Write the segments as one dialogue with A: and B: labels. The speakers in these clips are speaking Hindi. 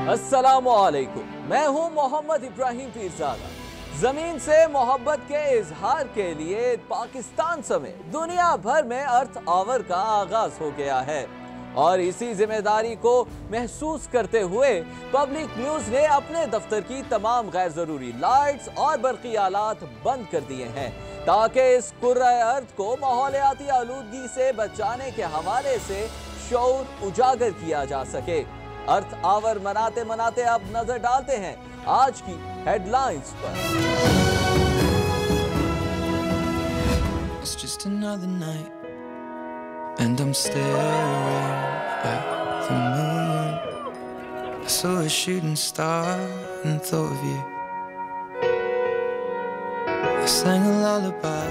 A: अस्सलामुअलैकुम, मैं हूं मोहम्मद इब्राहिम पीरजादा। जमीन से मोहब्बत के इजहार के लिए पाकिस्तान समेत दुनिया भर में अर्थ आवर का आगाज हो गया है और इसी जिम्मेदारी को महसूस करते हुए पब्लिक न्यूज ने अपने दफ्तर की तमाम गैर जरूरी लाइट्स और बरकी आलात बंद कर दिए हैं ताकि इस कुर्रा अर्थ को माहौलियाती आलूदगी से बचाने के हवाले से शऊर उजागर किया जा सके। अर्थ आवर मनाते मनाते अब नजर डालते हैं आज की हेडलाइंस पर। It's just another night and I'm staring at the moon. I saw a shooting star and thought of you. I sang a lullaby.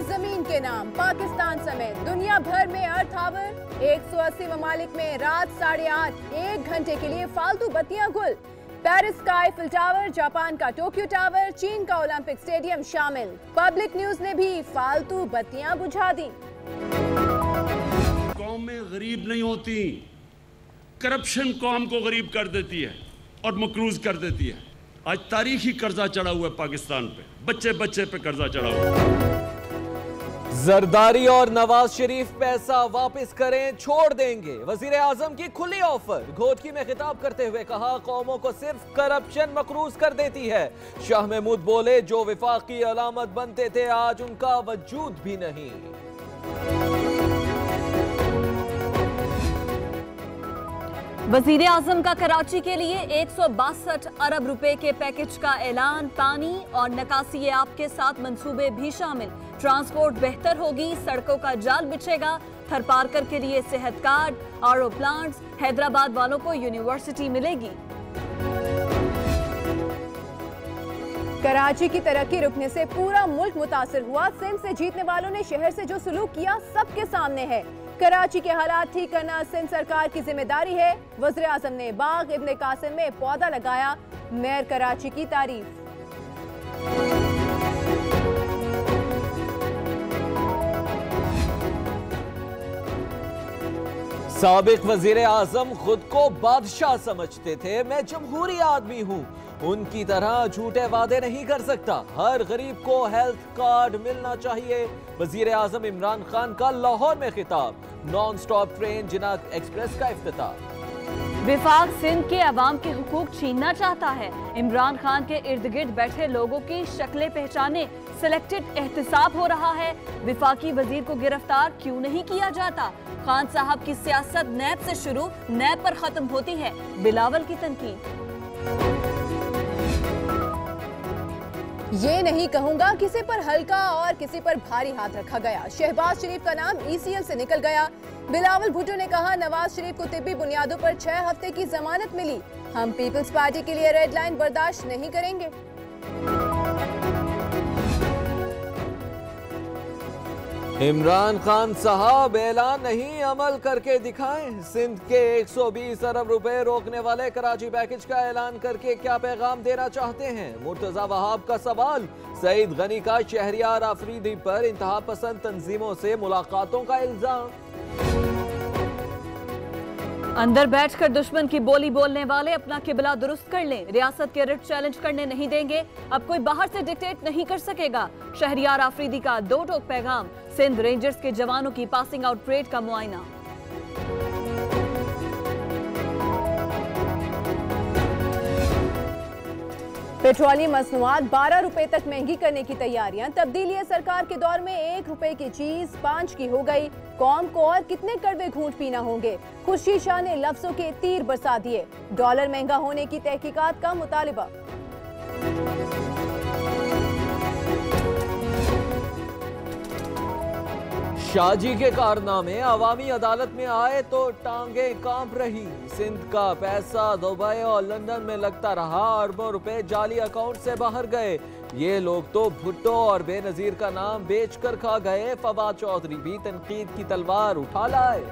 B: जमीन के नाम पाकिस्तान समेत दुनिया भर में अर्थ आवर 180 ममालिक में रात 8:30 1 घंटे के लिए फालतू बत्तियां गुल। पेरिस का आईफिल टावर, जापान का टोक्यो टावर, चीन का ओलंपिक स्टेडियम शामिल। पब्लिक न्यूज ने भी फालतू बत्तियां बुझा दी।
C: कौमें गरीब नहीं होती, करप्शन कौम को गरीब कर देती है और मकरूज कर देती है। आज तारीखी कर्जा चढ़ा हुआ है पाकिस्तान पे, बच्चे बच्चे पे कर्जा चढ़ा हुआ है।
A: जरदारी और नवाज शरीफ पैसा वापस करें, छोड़ देंगे। वजीर आजम की खुली ऑफर। घोटकी में खिताब करते हुए कहा, कौमों को सिर्फ करप्शन मकरूज कर देती है। शाह महमूद बोले, जो विफाकी अलामत बनते थे आज उनका वजूद भी नहीं।
D: वजीर आजम का कराची के लिए 162 अरब रुपए के पैकेज का ऐलान। पानी और निकासी आब के साथ मंसूबे भी शामिल। ट्रांसपोर्ट बेहतर होगी, सड़कों का जाल बिछेगा। थरपारकर के लिए सेहत कार्ड, आरओ प्लांट्स। हैदराबाद वालों को यूनिवर्सिटी मिलेगी।
B: कराची की तरक्की रुकने से पूरा मुल्क मुतासिर हुआ। सिंध से जीतने वालों ने शहर से जो सलूक किया सबके सामने है। कराची के हालात ठीक करना सिंध सरकार की जिम्मेदारी है। वज़ीर आज़म ने बाग इब्ने कासिम में पौधा लगाया। मेयर कराची की तारीफ।
A: साबिक वजीर आजम खुद को बादशाह समझते थे। मैं जमहूरी आदमी हूँ, उनकी तरह झूठे वादे नहीं कर सकता। हर गरीब को हेल्थ कार्ड मिलना चाहिए। वजीर आजम इमरान खान का लाहौर में खिताब। नॉन स्टॉप ट्रेन जिनाक एक्सप्रेस का इफ्तिताह।
D: विफाक सिंध के अवाम के हुकूक छीनना चाहता है। इमरान खान के इर्द गिर्द बैठे लोगों की शक्लें पहचाने सिलेक्टेड एहतसाब हो रहा है। विफाकी वजीर को गिरफ्तार क्यों नहीं किया जाता? खान साहब की सियासत नैब से शुरू, नैब पर खत्म होती है। बिलावल की तनकीद।
B: ये नहीं कहूंगा किसी पर हल्का और किसी पर भारी हाथ रखा गया। शहबाज शरीफ का नाम ECL से निकल गया। बिलावल भुट्टो ने कहा, नवाज शरीफ को तिब्बी बुनियादों पर 6 हफ्ते की जमानत मिली। हम पीपल्स पार्टी के लिए रेड लाइन बर्दाश्त नहीं करेंगे।
A: इमरान खान साहब ऐलान नहीं, अमल करके दिखाएं। सिंध के 120 अरब रुपए रोकने वाले कराची पैकेज का ऐलान करके क्या पैगाम देना चाहते हैं? मुर्तजा वहाब का सवाल। सईद गनी का शहरियार आफरीदी पर इंतहा पसंद तंजीमों से मुलाकातों का इल्जाम।
D: अंदर बैठकर दुश्मन की बोली बोलने वाले अपना किबला दुरुस्त कर लें। रियासत के रिट चैलेंज करने नहीं देंगे। अब कोई बाहर से डिक्टेट नहीं कर सकेगा। शहरियार आफरीदी का 2 टोक पैगाम। सिंध रेंजर्स के जवानों की पासिंग आउट परेड का मुआयना।
B: पेट्रोलियम मसनूआत 12 रुपए तक महंगी करने की तैयारियां। तब्दीली सरकार के दौर में 1 रुपए की चीज 5 की हो गई। कौम को और कितने कड़वे घूंट पीना होंगे? खुर्शीद शाह ने लफ्जों के तीर बरसा दिए। डॉलर महंगा होने की तहकीकात का मुतालिबा।
A: शाहजी के कारनामे अवामी अदालत में आए तो टांगे कांप रही। सिंध का पैसा दुबई और लंदन में लगता रहा। अरबों रुपए जाली अकाउंट से बाहर गए। ये लोग तो भुट्टो और बेनजीर का नाम बेचकर खा गए। फवाद चौधरी भी तनकीद की तलवार उठा लाए।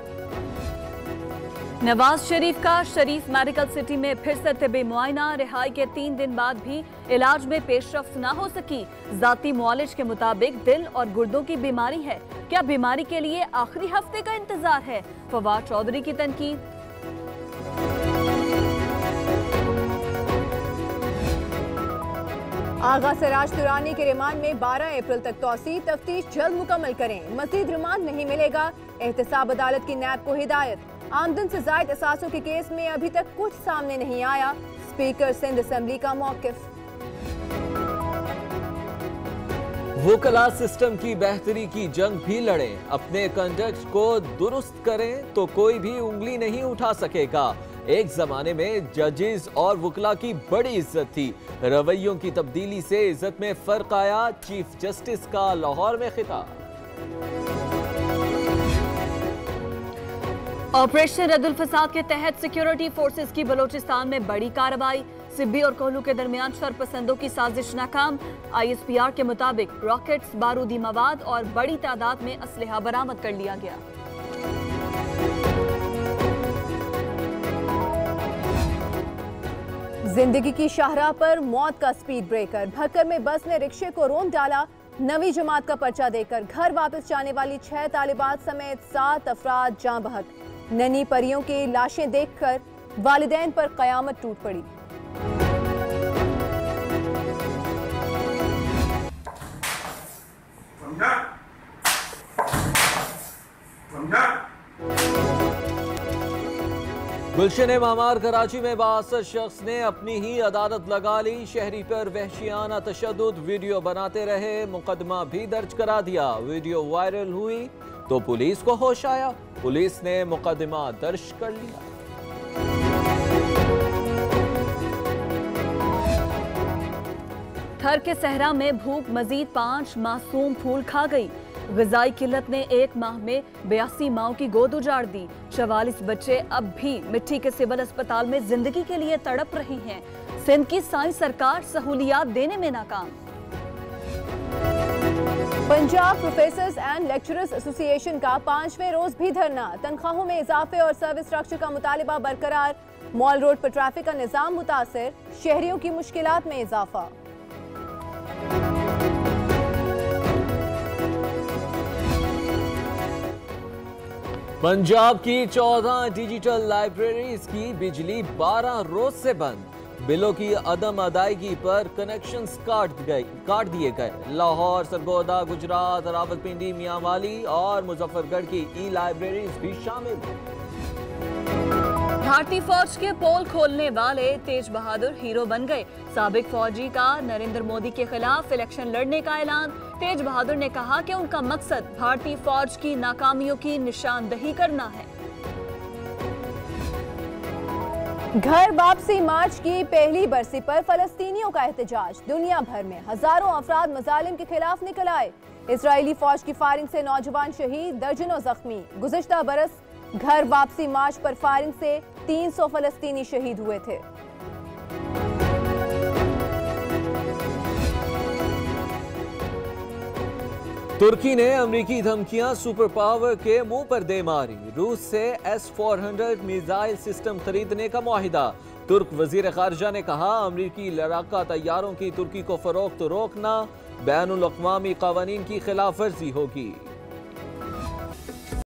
D: नवाज शरीफ का शरीफ मेडिकल सिटी में फिर से तिब्बी मुआयना। रिहाई के 3 दिन बाद भी इलाज में पेशरफ्त न हो सकी। जाती मुआलिज के मुताबिक दिल और गुर्दों की बीमारी है। क्या बीमारी के लिए आखिरी हफ्ते का इंतजार है? फवाद चौधरी की तनकीद।
B: आगा सराज दुरानी के रिमांड में 12 अप्रैल तक तौसी, तफ्तीश जल्द मुकम्मल करें। मजीद रिमांड नहीं मिलेगा, एहतसाब अदालत की नैब को हिदायत। आमदन से जायद असासों के केस में अभी तक कुछ सामने नहीं आया, स्पीकर सिंध असेंबली का मौकिफ।
A: वकला सिस्टम की बेहतरी की जंग भी लड़ें, अपने कंडक्ट को दुरुस्त करें तो कोई भी उंगली नहीं उठा सकेगा। एक जमाने में जजेस और वकला की बड़ी इज्जत थी, रवैयों की तब्दीली से इज्जत में फर्क आया। चीफ जस्टिस का लाहौर में खिताब।
D: ऑपरेशन रद्दुल फसाद के तहत सिक्योरिटी फोर्सेस की बलोचिस्तान में बड़ी कार्रवाई। सिब्बी और कोहलू के दरमियान शरपसंदों की साजिश नाकाम। ISPR के मुताबिक रॉकेट्स, बारूदी मवाद और बड़ी तादाद में असलहा बरामद कर लिया गया।
B: जिंदगी की शाहराह पर मौत का स्पीड ब्रेकर। भक्कर में बस ने रिक्शे को रोन डाला। नवी जमात का पर्चा देकर घर वापस जाने वाली 6 तालिबात समेत 7 अफराद जान बहक। नन्ही परियों की लाशें देखकर वालिदैन पर कयामत टूट पड़ी।
A: गुलशन मामार कराची में 62 शख्स ने अपनी ही अदालत लगा ली। शहरी पर वहशियाना तशद्दुद वीडियो बनाते रहे, मुकदमा भी दर्ज करा दिया। वीडियो वायरल हुई तो पुलिस को होश आया, पुलिस ने मुकदमा दर्ज कर लिया।
D: थर के सहरा में भूख मजीद 5 मासूम फूल खा गई। ग़िज़ाई किल्लत ने 1 माह में 82 माओं की गोद उजाड़ दी। 44 बच्चे अब भी मिट्टी के सिविल अस्पताल में जिंदगी के लिए तड़प रहे हैं। सिंध की साइंस सरकार सहूलियात देने में नाकाम।
B: Punjab professors and lecturers association का 5वें रोज भी धरना। तनख्वाहों में इजाफे और सर्विस स्ट्रक्चर का मुतालिबा बरकरार। मॉल रोड पर ट्रैफिक का निजाम मुतासिर, शहरियों की मुश्किलात में इजाफा।
A: पंजाब की 14 डिजिटल लाइब्रेरीज की बिजली 12 रोज से बंद। बिलों की अदम अदायगी पर कनेक्शंस काट दिए गए। लाहौर, सरगोदा, गुजरात, रावलपिंडी, मियांवाली और मुजफ्फरगढ़ की ई-लाइब्रेरीज भी शामिल।
D: भारतीय फौज के पोल खोलने वाले तेज बहादुर हीरो बन गए। साबिक फौजी का नरेंद्र मोदी के खिलाफ इलेक्शन लड़ने का ऐलान। तेज बहादुर ने कहा कि उनका मकसद भारतीय फौज की नाकामियों की निशानदही करना है।
B: घर वापसी मार्च की पहली बरसी पर फलस्तीनियों का एहतजाज। दुनिया भर में हजारों अफराद मजालिम के खिलाफ निकल आए। इजरायली फौज की फायरिंग से नौजवान शहीद, दर्जनों जख्मी। गुज़िश्ता बरस घर वापसी मार्च पर फायरिंग से 300 फलस्तीनी शहीद हुए थे।
A: तुर्की ने अमेरिकी धमकियां सुपर पावर के मुंह पर दे मारी। रूस से S-400 मिसाइल सिस्टम खरीदने का मुआहिदा। तुर्क वजीर खारजा ने कहा, अमेरिकी लड़ाका तैयारों की तुर्की को फरोख्त रोकना बैनुल अक़वामी क़वानीन की खिलाफ वर्जी होगी।